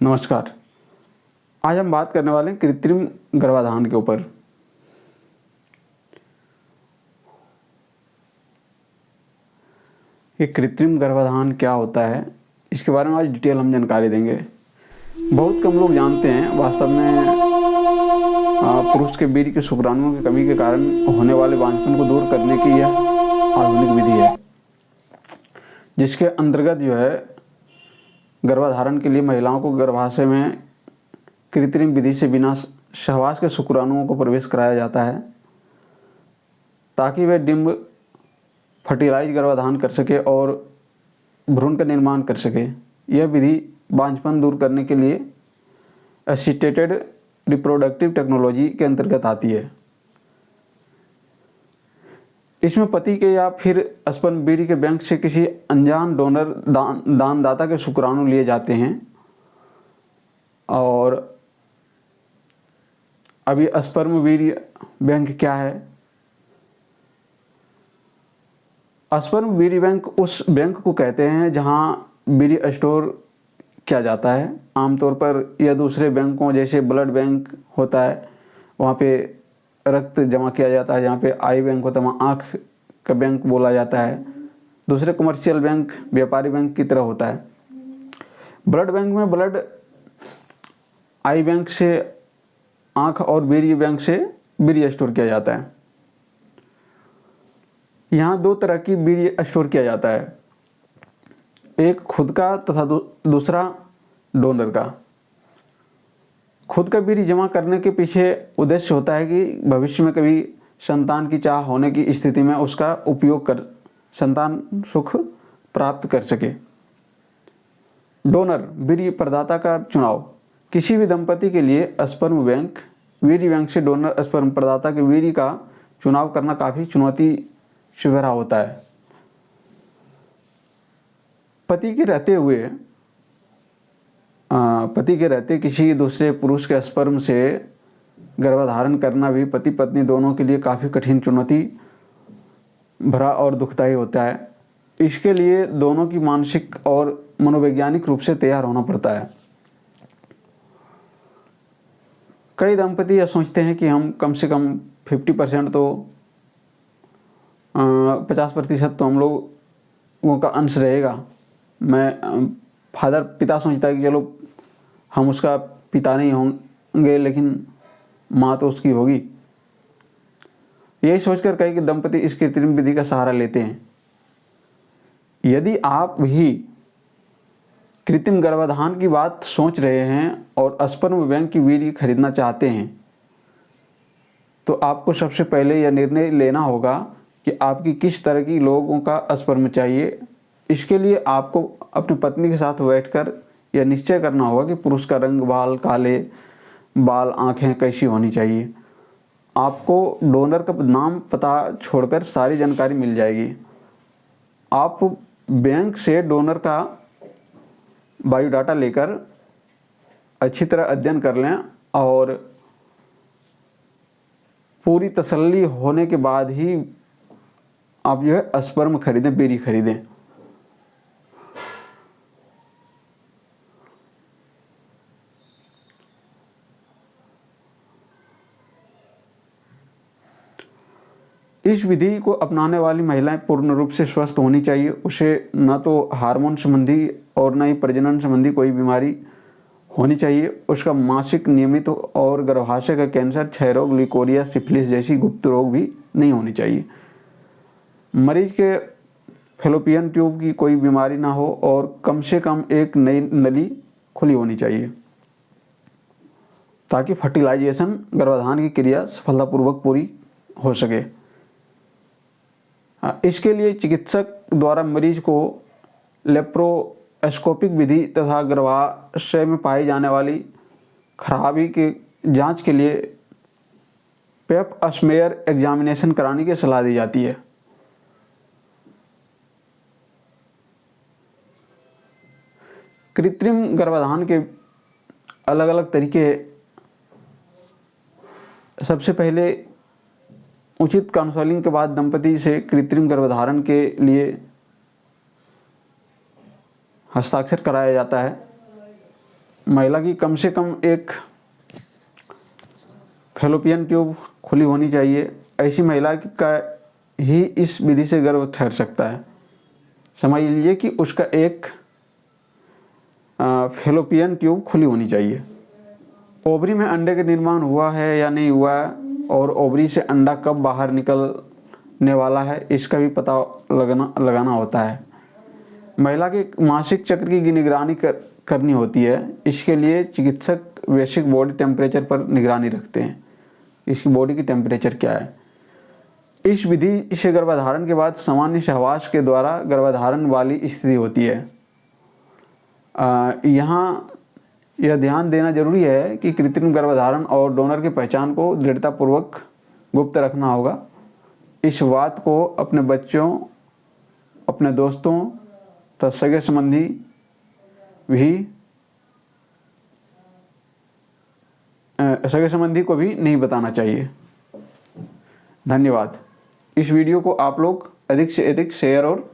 नमस्कार। आज हम बात करने वाले हैं कृत्रिम गर्भाधान के ऊपर। ये कृत्रिम गर्भाधान क्या होता है, इसके बारे में आज डिटेल हम जानकारी देंगे। बहुत कम लोग जानते हैं वास्तव में पुरुष के वीर्य के शुक्राणुओं की कमी के कारण होने वाले बांझपन को दूर करने की यह आधुनिक विधि है, जिसके अंतर्गत गर्भाधारण के लिए महिलाओं को गर्भाशय में कृत्रिम विधि से बिना सहवास के शुक्राणुओं को प्रवेश कराया जाता है, ताकि वे डिम्ब फर्टिलाइज गर्भाधान कर सके और भ्रूण का निर्माण कर सके। यह विधि बांझपन दूर करने के लिए असिस्टेड रिप्रोडक्टिव टेक्नोलॉजी के अंतर्गत आती है। इसमें पति के या फिर स्पर्म वीर्य के बैंक से किसी अनजान डोनर दानदाता के शुक्राणु लिए जाते हैं। और अभी स्पर्म वीर्य बैंक क्या है? स्पर्म वीर्य बैंक उस बैंक को कहते हैं जहां वीर्य स्टोर किया जाता है। आमतौर पर यह दूसरे बैंकों जैसे ब्लड बैंक होता है, वहाँ पे रक्त जमा किया जाता है। जहाँ पे आई बैंक होता है वहाँ आँख का बैंक बोला जाता है। दूसरे कमर्शियल बैंक व्यापारी बैंक की तरह होता है। ब्लड बैंक में ब्लड आई बैंक से आँख और वीर्य बैंक से वीर्य स्टोर किया जाता है। यहाँ दो तरह की वीर्य स्टोर किया जाता है, एक खुद का तथा दूसरा डोनर का। खुद का वीर्य जमा करने के पीछे उद्देश्य होता है कि भविष्य में कभी संतान की चाह होने की स्थिति में उसका उपयोग कर संतान सुख प्राप्त कर सके। डोनर वीर्य प्रदाता का चुनाव। किसी भी दंपति के लिए स्पर्म बैंक वीर्य बैंक से डोनर स्पर्म प्रदाता के वीर्य का चुनाव करना काफ़ी चुनौती से भरा होता है। पति के रहते किसी दूसरे पुरुष के स्पर्म से गर्भधारण करना भी पति पत्नी दोनों के लिए काफ़ी कठिन, चुनौती भरा और दुखदायी होता है। इसके लिए दोनों की मानसिक और मनोवैज्ञानिक रूप से तैयार होना पड़ता है। कई दंपति यह सोचते हैं कि हम कम से कम 50% तो 50% तो हम लोगों का अंश रहेगा। पिता सोचता है कि चलो हम उसका पिता नहीं होंगे लेकिन माँ तो उसकी होगी। यही सोचकर कई कि दंपति इस कृत्रिम विधि का सहारा लेते हैं। यदि आप भी कृत्रिम गर्भाधान की बात सोच रहे हैं और स्पर्म बैंक की वीर्य खरीदना चाहते हैं, तो आपको सबसे पहले यह निर्णय लेना होगा कि आपकी किस तरह की लोगों का स्पर्म चाहिए। इसके लिए आपको अपनी पत्नी के साथ बैठकर यह निश्चय करना होगा कि पुरुष का रंग, बाल, काले बाल, आँखें कैसी होनी चाहिए। आपको डोनर का नाम, पता छोड़कर सारी जानकारी मिल जाएगी। आप बैंक से डोनर का बायोडाटा लेकर अच्छी तरह अध्ययन कर लें और पूरी तसल्ली होने के बाद ही आप स्पर्म खरीदें, वीर्य खरीदें। इस विधि को अपनाने वाली महिलाएं पूर्ण रूप से स्वस्थ होनी चाहिए। उसे न तो हार्मोन संबंधी और न ही प्रजनन संबंधी कोई बीमारी होनी चाहिए। उसका मासिक नियमित और गर्भाशय का कैंसर, क्षय रोग, ल्यूकोरिया, सिफिलिस जैसी गुप्त रोग भी नहीं होनी चाहिए। मरीज के फैलोपियन ट्यूब की कोई बीमारी ना हो और कम से कम एक नई नली खुली होनी चाहिए, ताकि फर्टिलाइजेशन गर्भाधान की क्रिया सफलतापूर्वक पूरी हो सके। इसके लिए चिकित्सक द्वारा मरीज को लेप्रोस्कोपिक विधि तथा गर्भाशय में पाई जाने वाली खराबी के जांच के लिए पेप स्मेयर एग्जामिनेशन कराने की सलाह दी जाती है। कृत्रिम गर्भाधान के अलग अलग तरीके। सबसे पहले उचित काउंसलिंग के बाद दंपति से कृत्रिम गर्भधारण के लिए हस्ताक्षर कराया जाता है। महिला की कम से कम एक फैलोपियन ट्यूब खुली होनी चाहिए। ऐसी महिला का ही इस विधि से गर्भ ठहर सकता है। समझ लीजिए कि उसका एक फैलोपियन ट्यूब खुली होनी चाहिए। ओवरी में अंडे का निर्माण हुआ है या नहीं हुआ है और ओवरी से अंडा कब बाहर निकलने वाला है, इसका भी पता लगाना होता है। महिला के मासिक चक्र की निगरानी करनी होती है। इसके लिए चिकित्सक वैश्विक बॉडी टेम्परेचर पर निगरानी रखते हैं, इसकी बॉडी की टेम्परेचर क्या है। इस विधि से गर्भाधारण के बाद सामान्य सहवास के द्वारा गर्भाधारण वाली स्थिति होती है। यहाँ यह ध्यान देना जरूरी है कि कृत्रिम गर्भाधारण और डोनर की पहचान को दृढ़तापूर्वक गुप्त रखना होगा। इस बात को अपने बच्चों, अपने दोस्तों तथा सगे संबंधी को भी नहीं बताना चाहिए। धन्यवाद। इस वीडियो को आप लोग अधिक से अधिक शेयर और